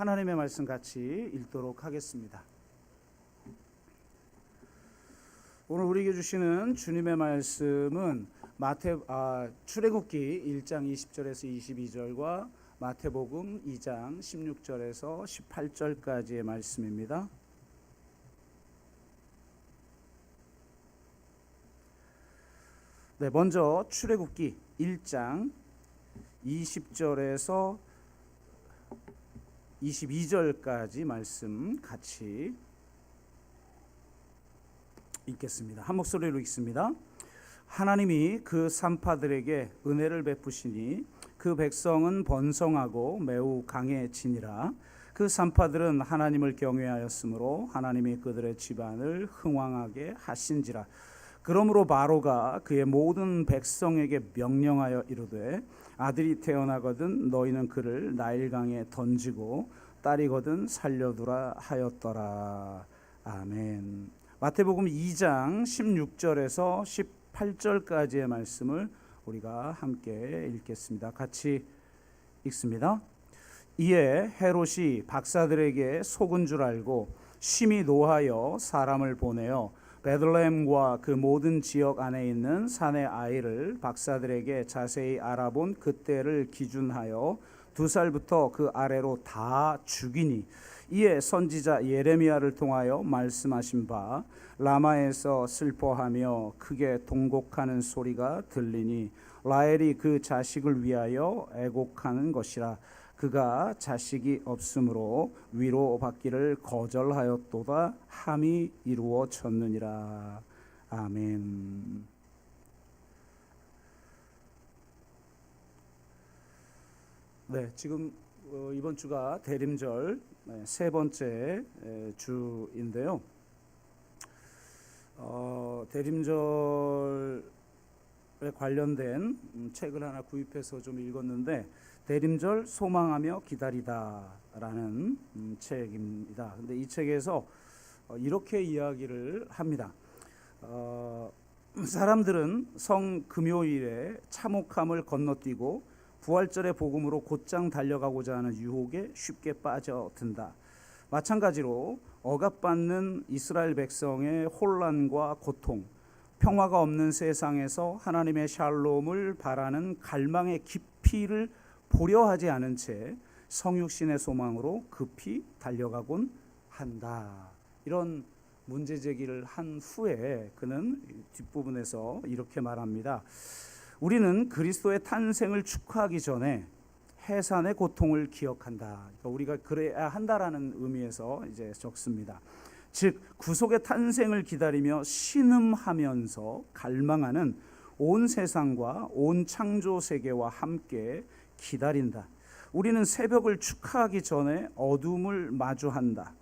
하나님의 말씀 같이 읽도록 하겠습니다. 오늘 우리에게 주시는 주님의 말씀은 출애굽기 1장 20절에서 22절과 마태복음 2장 16절에서 18절까지의 말씀입니다. 먼저 출애굽기 1장 20절에서 22절까지 말씀 같이 읽겠습니다. 한 목소리로 읽습니다. 하나님이 그 산파들에게 은혜를 베푸시니 그 백성은 번성하고 매우 강해지니라. 그 산파들은 하나님을 경외하였으므로 하나님이 그들의 집안을 흥왕하게 하신지라. 그러므로 바로가 그의 모든 백성에게 명령하여 이르되 아들이 태어나거든 너희는 그를 나일강에 던지고 딸이거든 살려두라 하였더라. 아멘. 마태복음 2장 16절에서 18절까지의 말씀을 우리가 함께 읽겠습니다. 같이 읽습니다. 이에 헤롯이 박사들에게 속은 줄 알고 심히 노하여 사람을 보내어 베들레헴과 그 모든 지역 안에 있는 산의 아이를 박사들에게 자세히 알아본 그때를 기준하여 2살부터 그 아래로 다 죽이니 이에 선지자 예레미야를 통하여 말씀하신 바 라마에서 슬퍼하며 크게 통곡하는 소리가 들리니 라헬이 그 자식을 위하여 애곡하는 것이라. 그가 자식이 없으므로 위로받기를 거절하였도다 함이 이루어졌느니라. 아멘. 지금 이번 주가 대림절 세 번째 주인데요. 대림절에 관련된 책을 하나 구입해서 좀 읽었는데 대림절 소망하며 기다리다라는 책입니다. 근데 이 책에서 이렇게 이야기를 합니다. 사람들은 성금요일에 참혹함을 건너뛰고 부활절의 복음으로 곧장 달려가고자 하는 유혹에 쉽게 빠져든다. 마찬가지로 억압받는 이스라엘 백성의 혼란과 고통, 평화가 없는 세상에서 하나님의 샬롬을 바라는 갈망의 깊이를 보려 하지 않은 채 성육신의 소망으로 급히 달려가곤 한다. 이런 문제 제기를 한 후에 그는 뒷부분에서 이렇게 말합니다. 우리는 그리스도의 탄생을 축하하기 전에 해산의 고통을 기억한다. 그러니까 우리가 그래야 한다라는 의미에서 이제 적습니다. 즉 구속의 탄생을 기다리며 신음하면서 갈망하는 온 세상과 온 창조 세계와 함께 기다린다. 우리는 새벽을 축하하기 전에 어둠을 마주한다.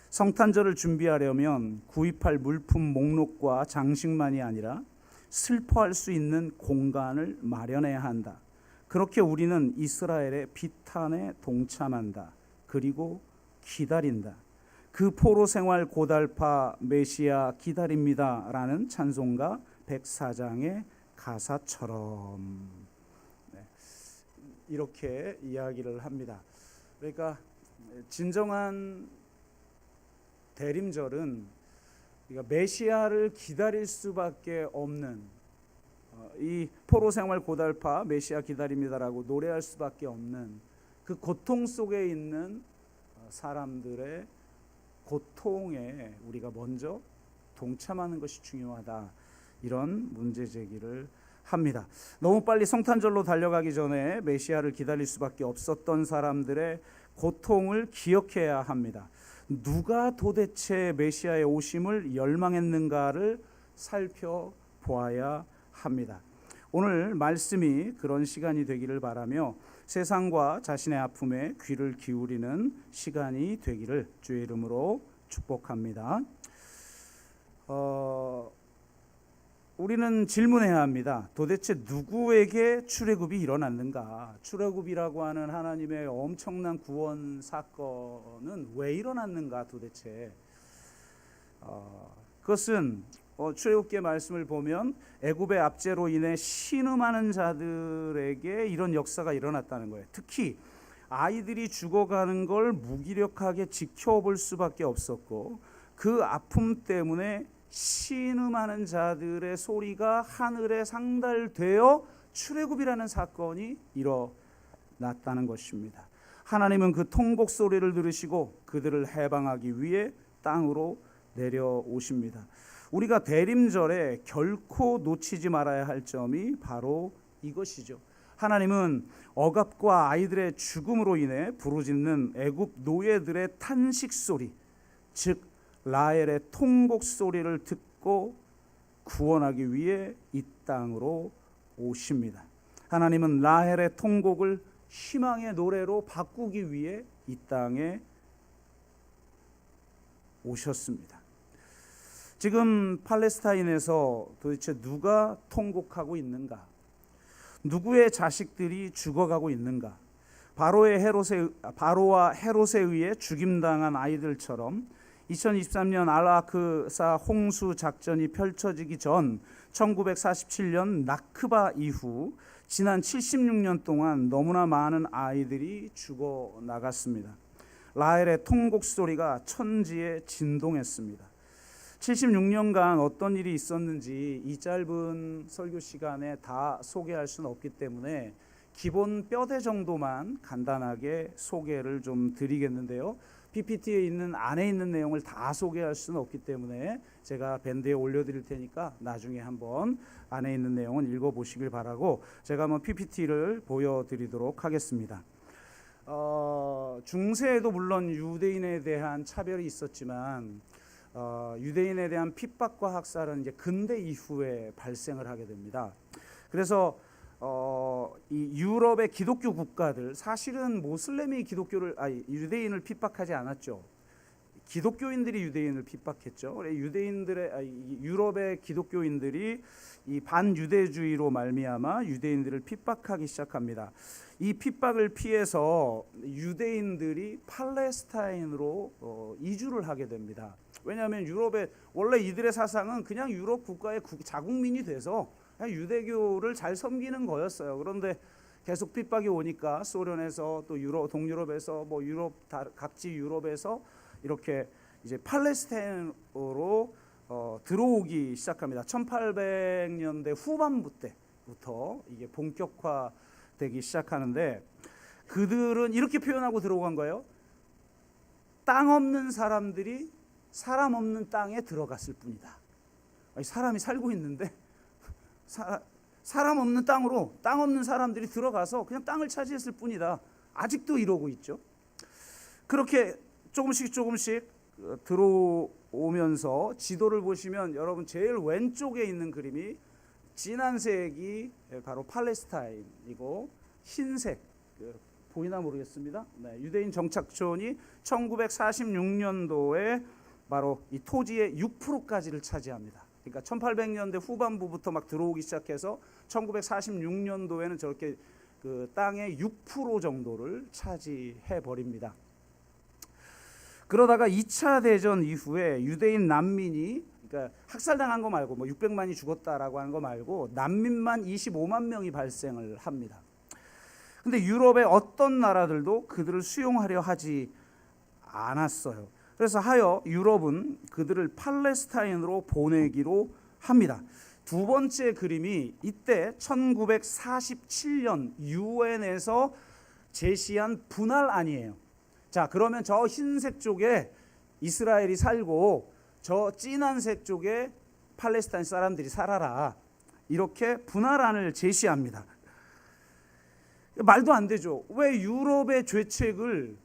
성탄절을 준비하려면 구입할 물품 목록과 장식만이 아니라 슬퍼할 수 있는 공간을 마련해야 한다. 그렇게 우리는 이스라엘의 비탄에 동참한다. 그리고 기다린다. 그 포로 생활 고달파 메시아 기다립니다 라는 찬송가 104장의 가사처럼 이렇게 이야기를 합니다. 그러니까 진정한 대림절은 메시아를 기다릴 수밖에 없는 이 포로 생활 고달파 메시아 기다립니다라고 노래할 수밖에 없는 그 고통 속에 있는 사람들의 고통에 우리가 먼저 동참하는 것이 중요하다. 이런 문제 제기를 합니다. 너무 빨리 성탄절로 달려가기 전에 메시아를 기다릴 수밖에 없었던 사람들의 고통을 기억해야 합니다. 누가 도대체 메시아의 오심을 열망했는가를 살펴보아야 합니다. 오늘 말씀이 그런 시간이 되기를 바라며 세상과 자신의 아픔에 귀를 기울이는 시간이 되기를 주의 이름으로 축복합니다. 우리는 질문해야 합니다. 도대체 누구에게 출애굽이 일어났는가? 출애굽이라고 하는 하나님의 엄청난 구원 사건은 왜 일어났는가 도대체? 그것은 출애굽기의 말씀을 보면 애굽의 압제로 인해 신음하는 자들에게 이런 역사가 일어났다는 거예요. 특히 아이들이 죽어가는 걸 무기력하게 지켜볼 수밖에 없었고, 그 아픔 때문에 신음하는 자들의 소리가 하늘에 상달되어 출애굽이라는 사건이 일어났다는 것입니다. 하나님은 그 통곡 소리를 들으시고 그들을 해방하기 위해 땅으로 내려오십니다. 우리가 대림절에 결코 놓치지 말아야 할 점이 바로 이것이죠. 하나님은 억압과 아이들의 죽음으로 인해 부르짖는 애굽 노예들의 탄식 소리, 즉 라헬의 통곡 소리를 듣고 구원하기 위해 이 땅으로 오십니다. 하나님은 라헬의 통곡을 희망의 노래로 바꾸기 위해 이 땅에 오셨습니다. 지금 팔레스타인에서 도대체 누가 통곡하고 있는가? 누구의 자식들이 죽어가고 있는가? 바로와 헤롯에 의해 죽임당한 아이들처럼 2023년 알아크사 홍수 작전이 펼쳐지기 전 1947년 나크바 이후 지난 76년 동안 너무나 많은 아이들이 죽어나갔습니다. 라헬의 통곡 소리가 천지에 진동했습니다. 76년간 어떤 일이 있었는지 이 짧은 설교 시간에 다 소개할 수는 없기 때문에 기본 뼈대 정도만 간단하게 소개를 좀 드리겠는데요. PPT에 있는 안에 있는 내용을 다 소개할 수는 없기 때문에 제가 밴드에 올려드릴 테니까 나중에 한번 안에 있는 내용은 읽어보시길 바라고 제가 한번 PPT를 보여드리도록 하겠습니다. 중세에도 물론 유대인에 대한 차별이 있었지만 유대인에 대한 핍박과 학살은 이제 근대 이후에 발생을 하게 됩니다. 그래서 이 유럽의 기독교 국가들, 사실은 모슬렘이 유대인을 핍박하지 않았죠. 기독교인들이 유대인을 핍박했죠. 유럽의 기독교인들이 이 반유대주의로 말미암아 유대인들을 핍박하기 시작합니다. 이 핍박을 피해서 유대인들이 팔레스타인으로 이주를 하게 됩니다. 왜냐하면 유럽의 원래 이들의 사상은 그냥 유럽 국가의 자국민이 돼서 그냥 유대교를 잘 섬기는 거였어요. 그런데 계속 핍박이 오니까 소련에서 또 동유럽에서 각지 유럽에서 이렇게 이제 팔레스타인으로 들어오기 시작합니다. 1800년대 후반부 때부터 이게 본격화되기 시작하는데 그들은 이렇게 표현하고 들어간 거예요. 땅 없는 사람들이 사람 없는 땅에 들어갔을 뿐이다. 사람이 살고 있는데 사람 없는 땅으로 땅 없는 사람들이 들어가서 그냥 땅을 차지했을 뿐이다. 아직도 이러고 있죠. 그렇게 조금씩 들어오면서 지도를 보시면 여러분 제일 왼쪽에 있는 그림이 진한색이 바로 팔레스타인이고 흰색 보이나 모르겠습니다. 네, 유대인 정착촌이 1946년도에 바로 이 토지의 6%까지를 차지합니다. 그러니까 1800년대 후반부부터 막 들어오기 시작해서 1946년도에는 저렇게 그 땅의 6% 정도를 차지해 버립니다. 그러다가 2차 대전 이후에 유대인 난민이 그러니까 학살당한 거 말고 600만이 죽었다라고 하는 거 말고 난민만 25만 명이 발생을 합니다. 근데 유럽의 어떤 나라들도 그들을 수용하려 하지 않았어요. 그래서 유럽은 그들을 팔레스타인으로 보내기로 합니다. 두 번째 그림이 이때 1947년 유엔에서 제시한 분할안이에요. 자, 그러면 저 흰색 쪽에 이스라엘이 살고 저 진한색 쪽에 팔레스타인 사람들이 살아라. 이렇게 분할안을 제시합니다. 말도 안 되죠. 왜 유럽의 죄책을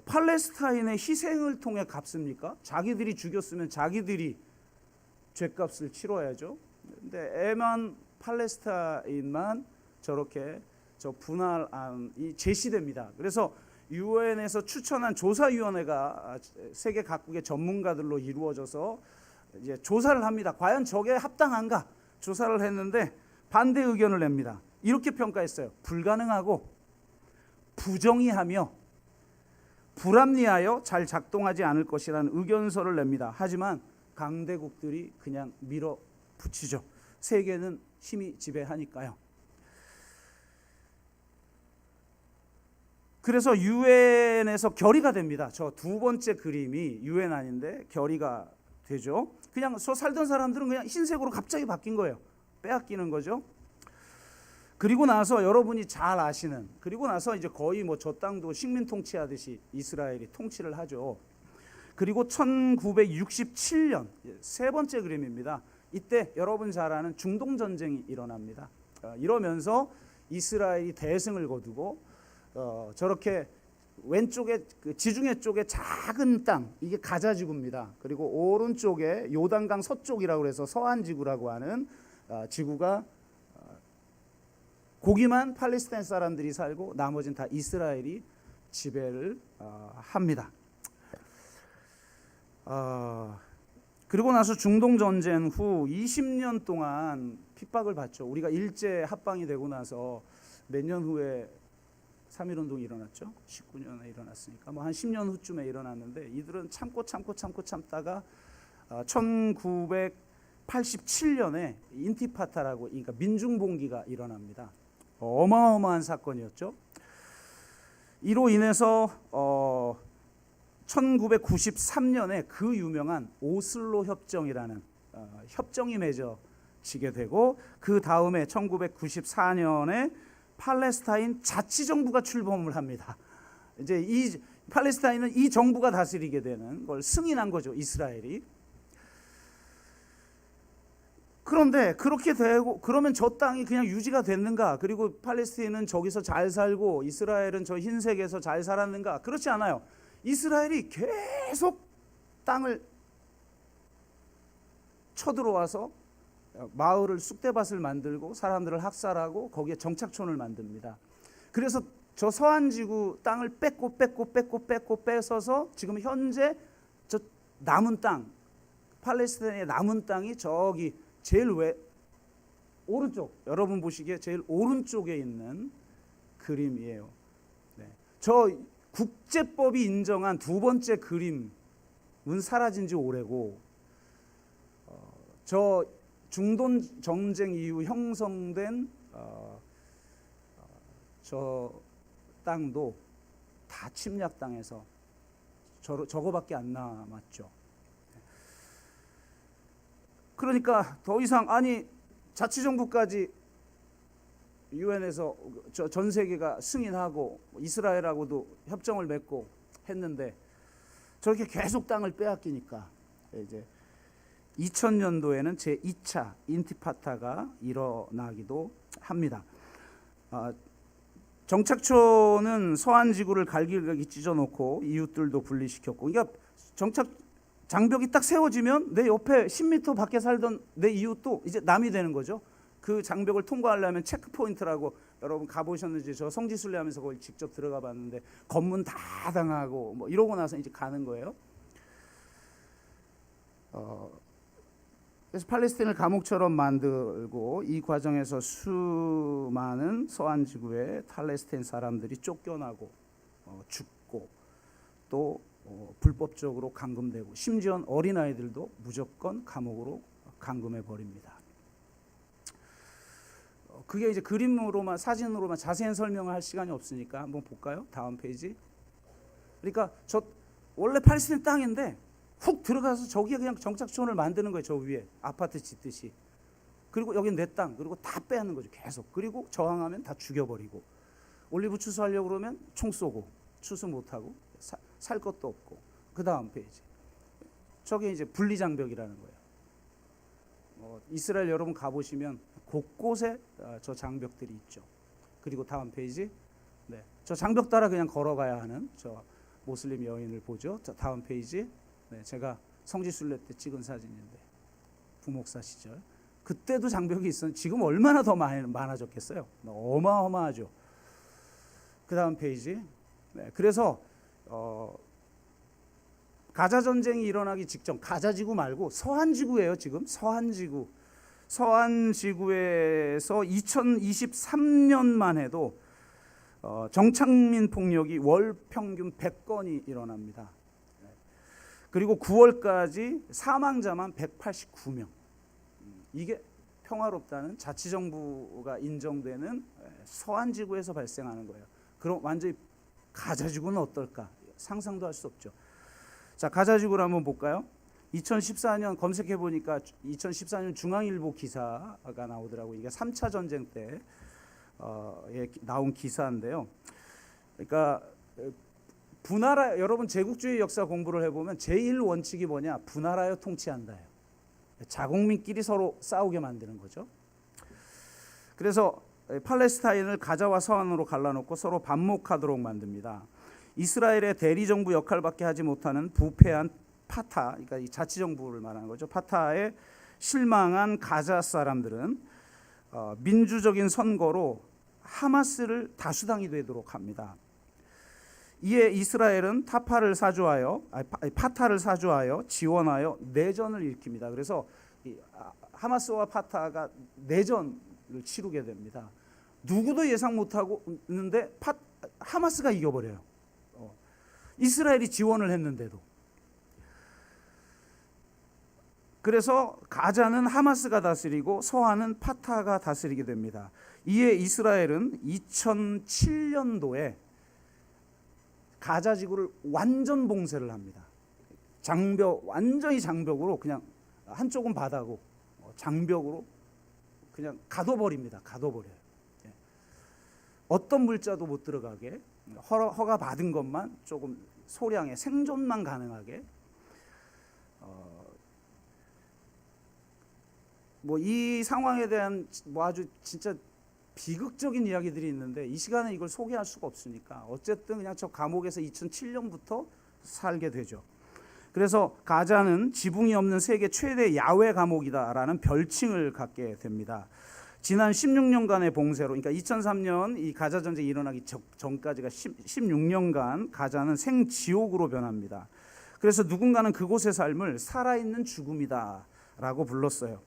팔레스타인의 희생을 통해 갚습니까? 자기들이 죽였으면 자기들이 죄값을 치러야죠. 근데 팔레스타인만 저렇게 저 분할안이 제시됩니다. 그래서 유엔에서 추천한 조사위원회가 세계 각국의 전문가들로 이루어져서 이제 조사를 합니다. 과연 저게 합당한가? 조사를 했는데 반대 의견을 냅니다. 이렇게 평가했어요. 불가능하고 부정의하며 불합리하여 잘 작동하지 않을 것이라는 의견서를 냅니다. 하지만 강대국들이 그냥 밀어붙이죠. 세계는 힘이 지배하니까요. 그래서 유엔에서 결의가 됩니다. 저 두 번째 그림이 유엔 아닌데 결의가 되죠. 그냥 저 살던 사람들은 그냥 흰색으로 갑자기 바뀐 거예요. 빼앗기는 거죠. 그리고 나서 여러분이 잘 아시는, 그리고 나서 이제 거의 뭐 저 땅도 식민 통치하듯이 이스라엘이 통치를 하죠. 그리고 1967년 세 번째 그림입니다. 이때 여러분 잘 아는 중동 전쟁이 일어납니다. 이러면서 이스라엘이 대승을 거두고 저렇게 왼쪽에 그 지중해 쪽에 작은 땅, 이게 가자 지구입니다. 그리고 오른쪽에 요단강 서쪽이라고 해서 서한 지구라고 하는 지구가 거기만 팔레스타인 사람들이 살고 나머지는 다 이스라엘이 지배를 합니다. 그리고 나서 중동 전쟁 후 20년 동안 핍박을 받죠. 우리가 일제 합방이 되고 나서 몇 년 후에 3.1운동이 일어났죠. 19년에 일어났으니까 뭐 한 10년 후쯤에 일어났는데 이들은 참다가 1987년에 인티파타라고, 그러니까 민중봉기가 일어납니다. 어마어마한 사건이었죠. 이로 인해서 1993년에 그 유명한 오슬로 협정이라는 협정이 맺어지게 되고, 그 다음에 1994년에 팔레스타인 자치정부가 출범을 합니다. 이제 이 팔레스타인은 이 정부가 다스리게 되는 걸 승인한 거죠, 이스라엘이. 그런데 그렇게 되고 그러면 저 땅이 그냥 유지가 됐는가? 그리고 팔레스타인은 저기서 잘 살고 이스라엘은 저 흰색에서 잘 살았는가? 그렇지 않아요. 이스라엘이 계속 땅을 쳐들어와서 마을을, 쑥대밭을 만들고 사람들을 학살하고 거기에 정착촌을 만듭니다. 그래서 저 서한지구 땅을 뺏어서 지금 현재 저 남은 땅, 팔레스타인의 남은 땅이 저기 제일 오른쪽, 여러분 보시기에 제일 오른쪽에 있는 그림이에요. 네. 저 국제법이 인정한 두 번째 그림은 사라진 지 오래고, 저 중동 전쟁 이후 형성된 저 땅도 다 침략당해서 저거밖에 안 남았죠. 그러니까 더 이상, 아니 자치정부까지 유엔에서 전 세계가 승인하고 이스라엘하고도 협정을 맺고 했는데 저렇게 계속 땅을 빼앗기니까 이제 2000년도에는 제2차 인티파타가 일어나기도 합니다. 정착촌은 서한지구를 갈기갈기 찢어놓고 이웃들도 분리시켰고, 그러니까 장벽이 딱 세워지면 내 옆에 10m 밖에 살던 내 이웃도 이제 남이 되는 거죠. 그 장벽을 통과하려면 체크포인트라고, 여러분 가보셨는지, 저 성지순례 하면서 거기 직접 들어가 봤는데 검문 다 당하고 뭐 이러고 나서 이제 가는 거예요. 그래서 팔레스타인을 감옥처럼 만들고, 이 과정에서 수많은 서한지구의 팔레스타인 사람들이 쫓겨나고 죽고 또 불법적으로 감금되고, 심지어 어린아이들도 무조건 감옥으로 감금해 버립니다. 그게 이제 그림으로만, 사진으로만 자세한 설명을 할 시간이 없으니까 한번 볼까요? 다음 페이지. 그러니까 저 원래 팔레스타인 땅인데 훅 들어가서 저기에 그냥 정착촌을 만드는 거예요. 저 위에 아파트 짓듯이. 그리고 여긴 내 땅, 그리고 다 빼앗는 거죠, 계속. 그리고 저항하면 다 죽여버리고, 올리브 추수하려고 그러면 총 쏘고 추수 못하고 살 것도 없고. 그 다음 페이지. 저게 이제 분리장벽이라는 거예요. 이스라엘 여러분 가보시면 곳곳에 저 장벽들이 있죠. 그리고 다음 페이지. 네, 저 장벽 따라 그냥 걸어가야 하는 저 모슬림 여인을 보죠. 자, 다음 페이지. 네, 제가 성지순례 때 찍은 사진인데, 부목사 시절. 그때도 장벽이 있었는데 지금 얼마나 더 많아졌겠어요. 어마어마하죠. 그 다음 페이지. 네, 그래서 가자 전쟁이 일어나기 직전, 가자지구 말고 서한지구예요. 지금 서한지구에서 2023년만 해도 정착민 폭력이 월 평균 100건이 일어납니다. 그리고 9월까지 사망자만 189명. 이게 평화롭다는 자치정부가 인정되는 서한지구에서 발생하는 거예요. 그럼 완전히 가자지구는 어떨까? 상상도 할 수 없죠. 자, 가자지구를 한번 볼까요? 2014년 검색해 보니까 2014년 중앙일보 기사가 나오더라고요. 이게 3차 전쟁 때 나온 기사인데요. 그러니까 분하라, 여러분 제국주의 역사 공부를 해보면 제1원칙이 뭐냐? 분하라여 통치한다예요. 자국민끼리 서로 싸우게 만드는 거죠. 그래서 팔레스타인을 가자와 서안으로 갈라놓고 서로 반목하도록 만듭니다. 이스라엘의 대리정부 역할밖에 하지 못하는 부패한 파타, 그러니까 이 자치정부를 말하는 거죠. 파타에 실망한 가자 사람들은 민주적인 선거로 하마스를 다수당이 되도록 합니다. 이에 이스라엘은 파타를 사주하여 지원하여 내전을 일으킵니다. 그래서 하마스와 파타가 내전을 치르게 됩니다. 누구도 예상 못하고 있는데 하마스가 이겨버려요. 이스라엘이 지원을 했는데도. 그래서 가자는 하마스가 다스리고 서안은 파타가 다스리게 됩니다. 이에 이스라엘은 2007년도에 가자 지구를 완전 봉쇄를 합니다. 완전히 장벽으로, 그냥 한쪽은 바다고 장벽으로 그냥 가둬버립니다. 가둬버려요. 어떤 물자도 못 들어가게, 허가 받은 것만 조금 소량의 생존만 가능하게. 이 상황에 대한 아주 진짜 비극적인 이야기들이 있는데 이 시간에 이걸 소개할 수가 없으니까 어쨌든 그냥 저 감옥에서 2007년부터 살게 되죠. 그래서 가자는 지붕이 없는 세계 최대 야외 감옥이다라는 별칭을 갖게 됩니다. 지난 16년간의 봉쇄로, 그러니까 2003년 이 가자 전쟁이 일어나기 전까지가 16년간 가자는 생지옥으로 변합니다. 그래서 누군가는 그곳의 삶을 살아있는 죽음이다라고 불렀어요.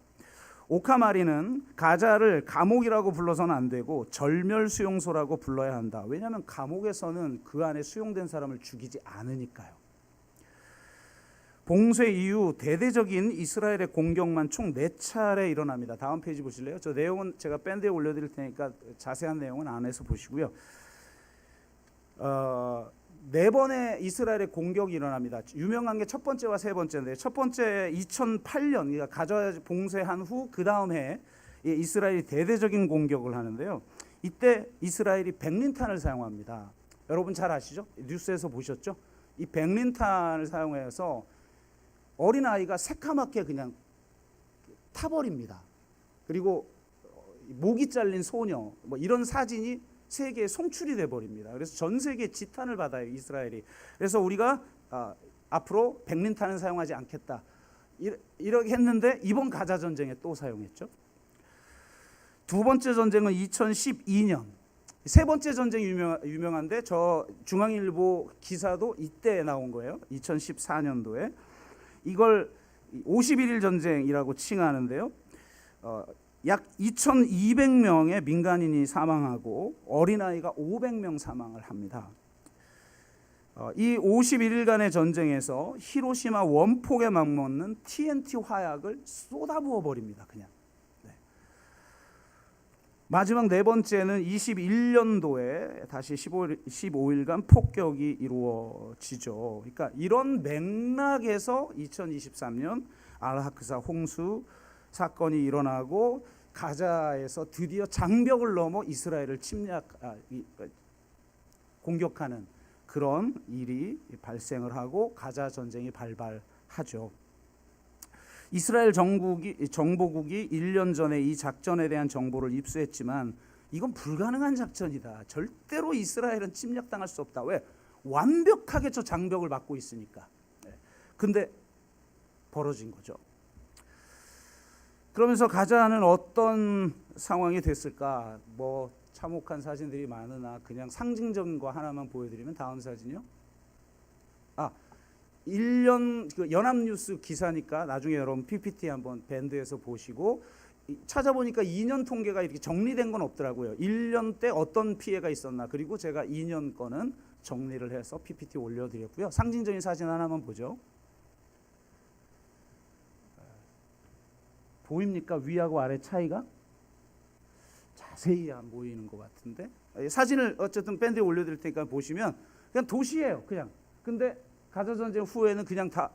오카마리는 가자를 감옥이라고 불러서는 안 되고 절멸수용소라고 불러야 한다. 왜냐하면 감옥에서는 그 안에 수용된 사람을 죽이지 않으니까요. 봉쇄 이후 대대적인 이스라엘의 공격만 총 4차례 일어납니다. 다음 페이지 보실래요? 저 내용은 제가 밴드에 올려드릴 테니까 자세한 내용은 안에서 보시고요. 4번의 이스라엘의 공격이 일어납니다. 유명한 게 첫 번째와 세 번째인데, 첫 번째 2008년, 그러니까 가자 봉쇄한 후 그 다음 해에 이스라엘이 대대적인 공격을 하는데요. 이때 이스라엘이 백린탄을 사용합니다. 여러분 잘 아시죠? 뉴스에서 보셨죠? 이 백린탄을 사용해서 어린아이가 새카맣게 그냥 타버립니다. 그리고 목이 잘린 소녀, 이런 사진이 세계에 송출이 돼버립니다. 그래서 전 세계에 지탄을 받아요, 이스라엘이. 그래서 우리가 앞으로 백린탄을 사용하지 않겠다 이렇게 했는데, 이번 가자 전쟁에 또 사용했죠. 두 번째 전쟁은 2012년. 세 번째 전쟁이 유명한데 저 중앙일보 기사도 이때 나온 거예요. 2014년도에. 이걸 51일 전쟁이라고 칭하는데요. 약 2,200명의 민간인이 사망하고 어린아이가 500명 사망을 합니다. 이 51일간의 전쟁에서 히로시마 원폭에 맞먹는 TNT 화약을 쏟아부어 버립니다. 그냥. 마지막 네 번째는 21년도에 다시 15일간 폭격이 이루어지죠. 그러니까 이런 맥락에서 2023년 알하크사 홍수 사건이 일어나고 가자에서 드디어 장벽을 넘어 이스라엘을 공격하는 그런 일이 발생을 하고 가자 전쟁이 발발하죠. 이스라엘 정보국이 1년 전에 이 작전에 대한 정보를 입수했지만 이건 불가능한 작전이다. 절대로 이스라엘은 침략당할 수 없다. 왜? 완벽하게 저 장벽을 막고 있으니까. 근데 벌어진 거죠. 그러면서 가자는 어떤 상황이 됐을까? 참혹한 사진들이 많으나 그냥 상징적인 거 하나만 보여드리면, 다음 사진이요. 1년 연합뉴스 기사니까 나중에 여러분 PPT 한번 밴드에서 보시고, 찾아보니까 2년 통계가 이렇게 정리된 건 없더라고요. 1년 때 어떤 피해가 있었나, 그리고 제가 2년 거는 정리를 해서 PPT 올려드렸고요. 상징적인 사진 하나만 보죠. 보입니까? 위하고 아래 차이가? 자세히 안 보이는 것 같은데, 사진을 어쨌든 밴드에 올려드릴 테니까 보시면 그냥 도시예요. 그냥. 근데 가자 전쟁 후에는 그냥 다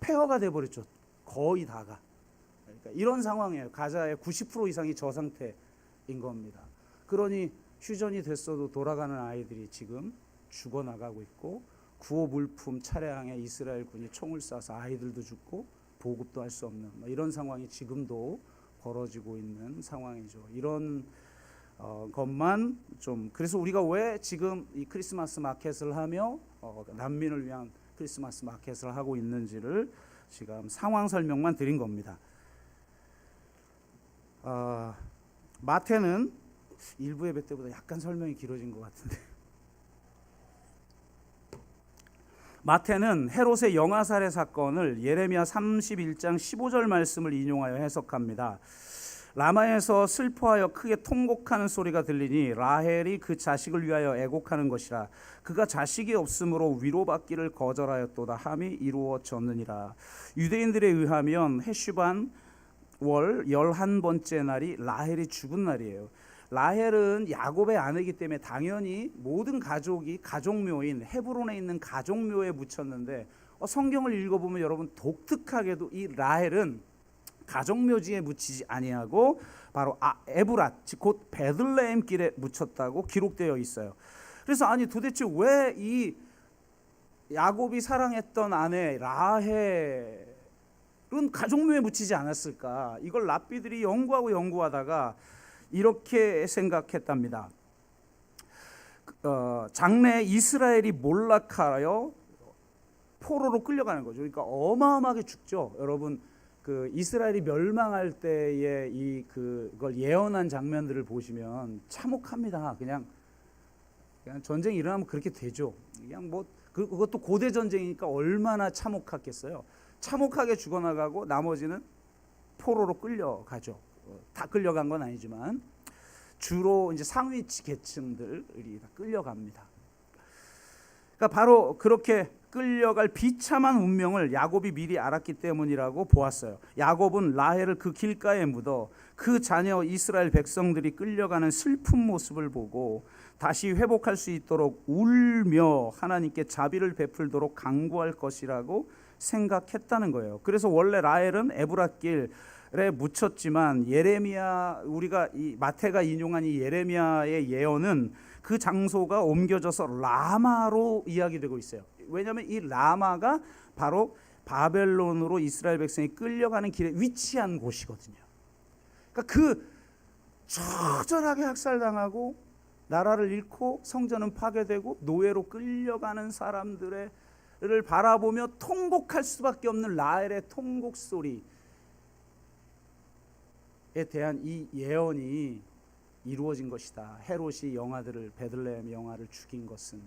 폐허가 돼 버렸죠. 거의 다가. 그러니까 이런 상황이에요. 가자의 90% 이상이 저 상태인 겁니다. 그러니 휴전이 됐어도 돌아가는 아이들이 지금 죽어나가고 있고, 구호 물품 차량에 이스라엘 군이 총을 쏴서 아이들도 죽고 보급도 할 수 없는 이런 상황이 지금도 벌어지고 있는 상황이죠. 이런 것만 좀, 그래서 우리가 왜 지금 이 크리스마스 마켓을 하며 난민을 위한 크리스마스 마켓을 하고 있는지를 지금 상황 설명만 드린 겁니다. 마태는 일부 예배 때보다 약간 설명이 길어진 것 같은데, 마태는 헤롯의 영아살해 사건을 예레미야 31장 15절 말씀을 인용하여 해석합니다. 라마에서 슬퍼하여 크게 통곡하는 소리가 들리니 라헬이 그 자식을 위하여 애곡하는 것이라. 그가 자식이 없으므로 위로받기를 거절하였도다 함이 이루어졌느니라. 유대인들에 의하면 헤슈반 월 11번째 날이 라헬이 죽은 날이에요. 라헬은 야곱의 아내이기 때문에 당연히 모든 가족이 가족묘인 헤브론에 있는 가족묘에 묻혔는데, 성경을 읽어보면 여러분 독특하게도 이 라헬은 가족묘지에 묻히지 아니하고 바로 에브랏, 곧 베들레헴 길에 묻혔다고 기록되어 있어요. 그래서 아니 도대체 왜 이 야곱이 사랑했던 아내 라헬은 가족묘에 묻히지 않았을까? 이걸 랍비들이 연구하다가 이렇게 생각했답니다. 장래 이스라엘이 몰락하여 포로로 끌려가는 거죠. 그러니까 어마어마하게 죽죠. 여러분 그 이스라엘이 멸망할 때의 그걸 예언한 장면들을 보시면 참혹합니다. 그냥 전쟁이 일어나면 그렇게 되죠. 그냥 뭐 그것도 고대 전쟁이니까 얼마나 참혹하겠어요. 참혹하게 죽어나가고 나머지는 포로로 끌려가죠. 다 끌려간 건 아니지만 주로 이제 상위 계층들이 다 끌려갑니다. 그러니까 바로 그렇게 끌려갈 비참한 운명을 야곱이 미리 알았기 때문이라고 보았어요. 야곱은 라헬을 그 길가에 묻어 그 자녀 이스라엘 백성들이 끌려가는 슬픈 모습을 보고 다시 회복할 수 있도록 울며 하나님께 자비를 베풀도록 강구할 것이라고 생각했다는 거예요. 그래서 원래 라헬은 에브랏 길에 묻혔지만 예레미야, 우리가 이 마태가 인용한 이 예레미야의 예언은 그 장소가 옮겨져서 라마로 이야기되고 있어요. 왜냐하면 이 라마가 바로 바벨론으로 이스라엘 백성이 끌려가는 길에 위치한 곳이거든요. 그러니까 그 처절하게 학살당하고 나라를 잃고 성전은 파괴되고 노예로 끌려가는 사람들을 바라보며 통곡할 수밖에 없는 라헬의 통곡 소리에 대한 이 예언이 이루어진 것이다. 헤롯이 영아들을, 베들레헴 영아를 죽인 것은,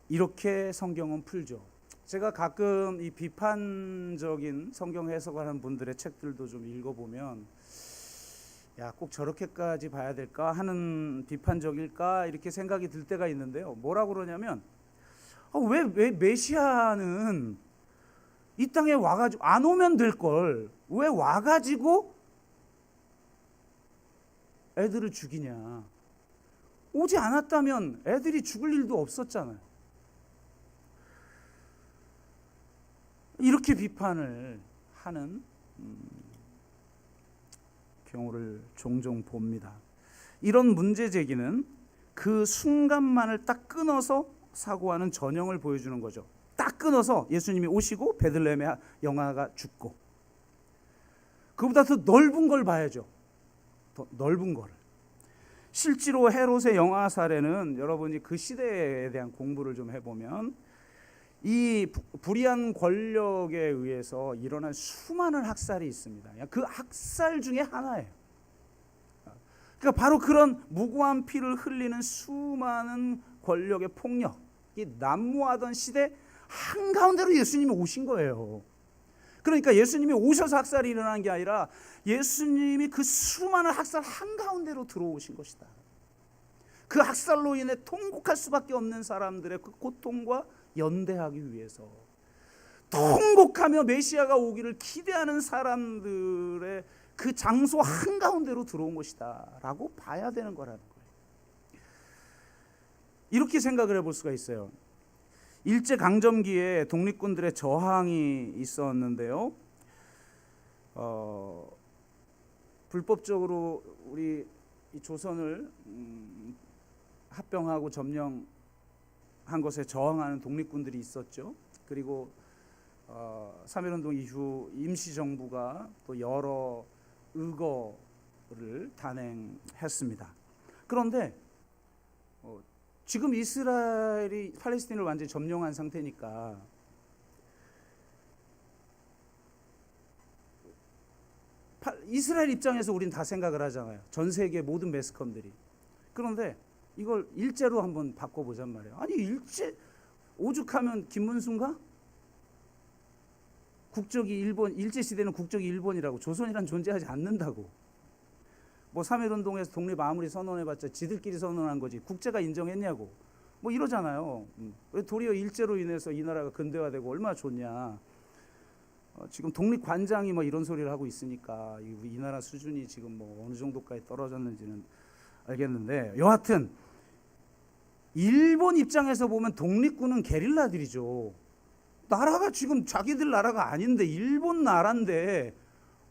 이렇게 성경은 풀죠. 제가 가끔 이 비판적인 성경 해석을 하는 분들의 책들도 좀 읽어보면, 야, 꼭 저렇게까지 봐야 될까 하는, 비판적일까 이렇게 생각이 들 때가 있는데요. 뭐라고 그러냐면, 왜 메시아는 이 땅에 와가지고, 안 오면 될 걸 왜 와가지고 애들을 죽이냐. 오지 않았다면 애들이 죽을 일도 없었잖아요. 이렇게 비판을 하는 경우를 종종 봅니다. 이런 문제 제기는 그 순간만을 딱 끊어서 사고하는 전형을 보여주는 거죠. 딱 끊어서 예수님이 오시고 베들레헴의 영아가 죽고, 그보다 더 넓은 걸 봐야죠. 더 넓은 거를. 실제로 헤롯의 영아 사례는 여러분이 그 시대에 대한 공부를 좀 해보면 이 불의한 권력에 의해서 일어난 수많은 학살이 있습니다. 그 학살 중에 하나예요. 그러니까 바로 그런 무고한 피를 흘리는 수많은 권력의 폭력이 난무하던 시대 한가운데로 예수님이 오신 거예요. 그러니까 예수님이 오셔서 학살이 일어난 게 아니라 예수님이 그 수많은 학살 한가운데로 들어오신 것이다. 그 학살로 인해 통곡할 수밖에 없는 사람들의 그 고통과 연대하기 위해서, 통곡하며 메시아가 오기를 기대하는 사람들의 그 장소 한가운데로 들어온 것이다 라고 봐야 되는 거라는 거예요. 이렇게 생각을 해볼 수가 있어요. 일제 강점기에 독립군들의 저항이 있었는데요. 불법적으로 우리 이 조선을 합병하고 점령한 것에 저항하는 독립군들이 있었죠. 그리고 3.1운동 이후 임시정부가 또 여러 의거를 단행했습니다. 그런데 지금 이스라엘이 팔레스틴을 완전히 점령한 상태니까 이스라엘 입장에서 우린 다 생각을 하잖아요. 전 세계 모든 매스컴들이. 그런데 이걸 일제로 한번 바꿔보잔 말이에요. 아니 일제 오죽하면 김문수인가? 국적이 일본, 일제시대는 국적이 일본이라고, 조선이란 존재하지 않는다고. 뭐 3.1운동에서 독립 아무리 선언해봤자 지들끼리 선언한 거지 국제가 인정했냐고 뭐 이러잖아요. 왜 도리어 일제로 인해서 이 나라가 근대화되고 얼마나 좋냐. 지금 독립관장이 뭐 이런 소리를 하고 있으니까 이 나라 수준이 지금 뭐 어느 정도까지 떨어졌는지는 알겠는데, 여하튼 일본 입장에서 보면 독립군은 게릴라들이죠. 나라가 지금 자기들 나라가 아닌데, 일본 나라인데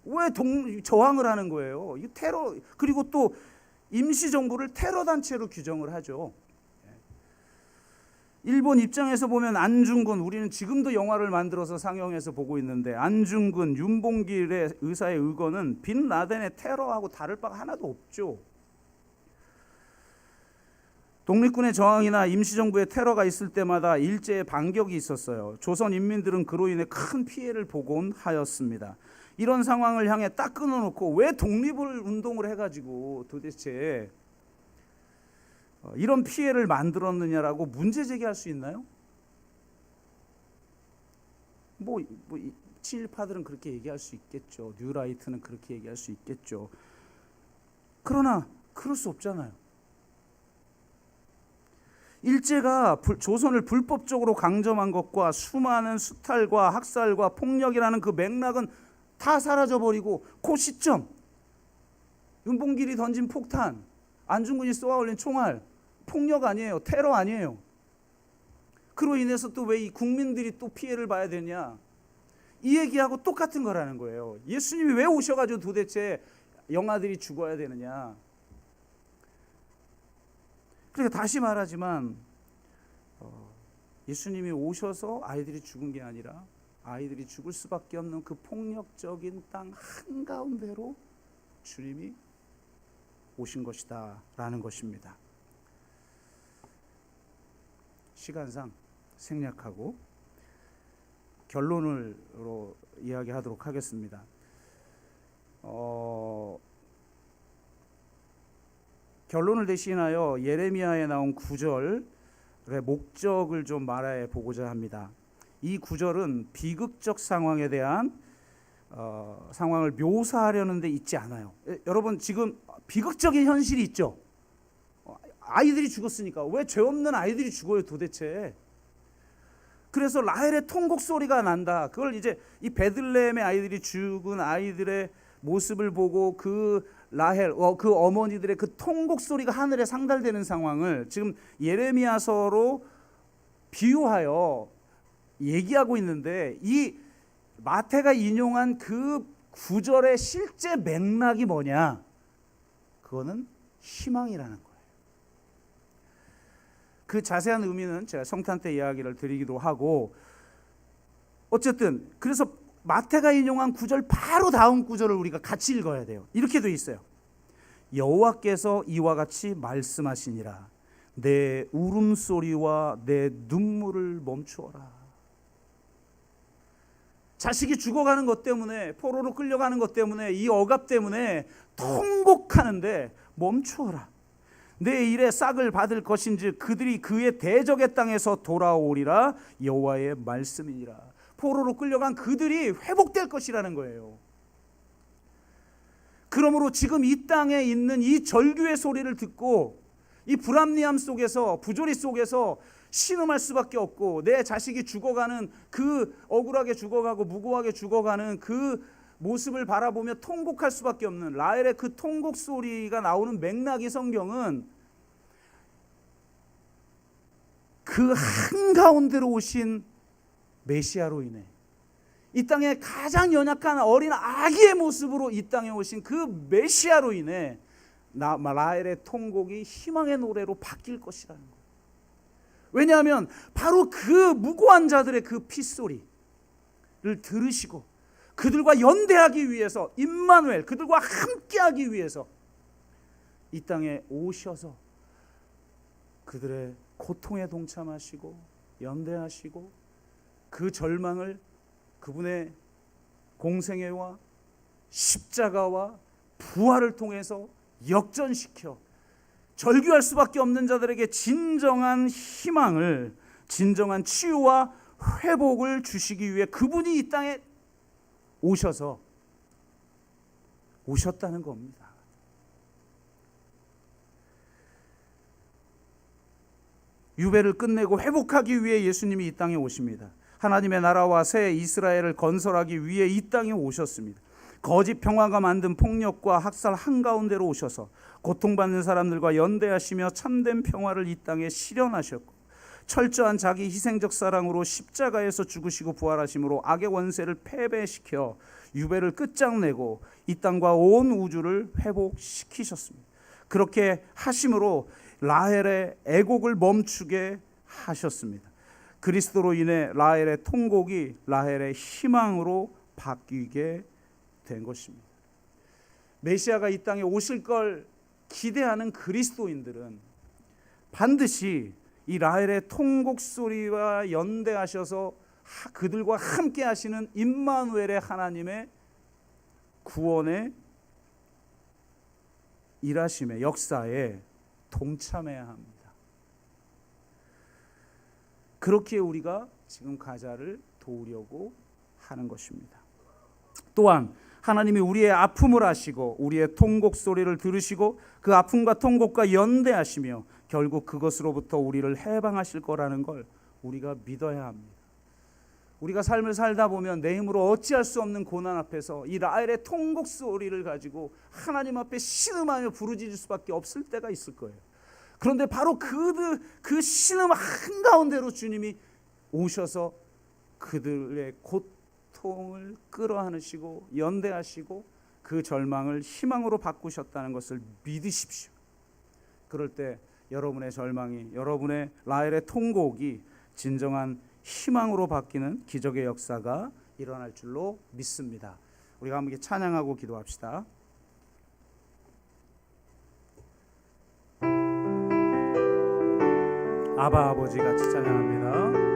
왜 저항을 하는 거예요? 이 테러, 그리고 또 임시정부를 테러 단체로 규정을 하죠. 일본 입장에서 보면 안중근, 우리는 지금도 영화를 만들어서 상영해서 보고 있는데, 안중근, 윤봉길의 의사의 의거는 빈 라덴의 테러하고 다를 바가 하나도 없죠. 독립군의 저항이나 임시정부의 테러가 있을 때마다 일제의 반격이 있었어요. 조선 인민들은 그로 인해 큰 피해를 보곤 하였습니다. 이런 상황을 향해 딱 끊어놓고 왜 독립을 운동을 해가지고 도대체 이런 피해를 만들었느냐라고 문제 제기할 수 있나요? 뭐 친일파들은 그렇게 얘기할 수 있겠죠. 뉴라이트는 그렇게 얘기할 수 있겠죠. 그러나 그럴 수 없잖아요. 일제가 조선을 불법적으로 강점한 것과 수많은 수탈과 학살과 폭력이라는 그 맥락은 다 사라져버리고, 그 시점 윤봉길이 던진 폭탄, 안중근이 쏘아 올린 총알, 폭력 아니에요. 테러 아니에요. 그로 인해서 또 왜 이 국민들이 또 피해를 봐야 되냐, 이 얘기하고 똑같은 거라는 거예요. 예수님이 왜 오셔가지고 도대체 영아들이 죽어야 되느냐. 그러니까 다시 말하지만 예수님이 오셔서 아이들이 죽은 게 아니라 아이들이 죽을 수밖에 없는 그 폭력적인 땅 한가운데로 주님이 오신 것이다 라는 것입니다. 시간상 생략하고 결론으로 이야기하도록 하겠습니다. 결론을 대신하여 예레미야에 나온 9절의 목적을 좀 말해 보고자 합니다. 이 구절은 비극적 상황에 대한 상황을 묘사하려는 데 있지 않아요. 여러분 지금 비극적인 현실이 있죠. 아이들이 죽었으니까. 왜 죄 없는 아이들이 죽어요 도대체. 그래서 라헬의 통곡 소리가 난다. 그걸 이제 이 베들레헴의 아이들이 죽은 아이들의 모습을 보고 그 라헬, 그 어머니들의 그 통곡 소리가 하늘에 상달되는 상황을 지금 예레미야서로 비유하여 얘기하고 있는데, 이 마태가 인용한 그 구절의 실제 맥락이 뭐냐? 그거는 희망이라는 거예요. 그 자세한 의미는 제가 성탄 때 이야기를 드리기도 하고, 어쨌든 그래서 마태가 인용한 구절 바로 다음 구절을 우리가 같이 읽어야 돼요. 이렇게 돼 있어요. 여호와께서 이와 같이 말씀하시니라. 내 울음소리와 내 눈물을 멈추어라. 자식이 죽어가는 것 때문에, 포로로 끌려가는 것 때문에, 이 억압 때문에 통곡하는데 멈추어라. 내 일에 싹을 받을 것인즉 그들이 그의 대적의 땅에서 돌아오리라. 여호와의 말씀이니라. 포로로 끌려간 그들이 회복될 것이라는 거예요. 그러므로 지금 이 땅에 있는 이 절규의 소리를 듣고 이 불합리함 속에서, 부조리 속에서 신음할 수밖에 없고, 내 자식이 죽어가는, 그 억울하게 죽어가고 무고하게 죽어가는 그 모습을 바라보며 통곡할 수밖에 없는 라헬의 그 통곡 소리가 나오는 맥락이, 성경은 그 한가운데로 오신 메시아로 인해 이 땅에 가장 연약한 어린 아기의 모습으로 이 땅에 오신 그 메시아로 인해 라헬의 통곡이 희망의 노래로 바뀔 것이라는 거예요. 왜냐하면 바로 그 무고한 자들의 그 핏소리를 들으시고 그들과 연대하기 위해서, 임마누엘, 그들과 함께하기 위해서 이 땅에 오셔서 그들의 고통에 동참하시고 연대하시고 그 절망을 그분의 공생애와 십자가와 부활을 통해서 역전시켜 절규할 수밖에 없는 자들에게 진정한 희망을, 진정한 치유와 회복을 주시기 위해 그분이 이 땅에 오셨다는 겁니다. 유배를 끝내고 회복하기 위해 예수님이 이 땅에 오십니다. 하나님의 나라와 새 이스라엘을 건설하기 위해 이 땅에 오셨습니다. 거짓 평화가 만든 폭력과 학살 한가운데로 오셔서 고통받는 사람들과 연대하시며 참된 평화를 이 땅에 실현하셨고, 철저한 자기 희생적 사랑으로 십자가에서 죽으시고 부활하심으로 악의 원세를 패배시켜 유배를 끝장내고 이 땅과 온 우주를 회복시키셨습니다. 그렇게 하심으로 라헬의 애곡을 멈추게 하셨습니다. 그리스도로 인해 라헬의 통곡이 라헬의 희망으로 바뀌게 된 것입니다. 메시아가 이 땅에 오실 걸 기대하는 그리스도인들은 반드시 이 라헬의 통곡 소리와 연대하셔서 그들과 함께 하시는 임마누엘의 하나님의 구원의 일하심의 역사에 동참해야 합니다. 그렇게 우리가 지금 가자를 도우려고 하는 것입니다. 또한 하나님이 우리의 아픔을 아시고 우리의 통곡 소리를 들으시고 그 아픔과 통곡과 연대하시며 결국 그것으로부터 우리를 해방하실 거라는 걸 우리가 믿어야 합니다. 우리가 삶을 살다 보면 내 힘으로 어찌할 수 없는 고난 앞에서 이 라헬의 통곡 소리를 가지고 하나님 앞에 신음하며 부르짖을 수밖에 없을 때가 있을 거예요. 그런데 바로 그 신음 한가운데로 주님이 오셔서 그들의 고통을 끌어안으시고 연대하시고 그 절망을 희망으로 바꾸셨다는 것을 믿으십시오. 그럴 때 여러분의 절망이, 여러분의 라헬의 통곡이 진정한 희망으로 바뀌는 기적의 역사가 일어날 줄로 믿습니다. 우리가 함께 찬양하고 기도합시다. 아바 아버지 같이 찬양합니다.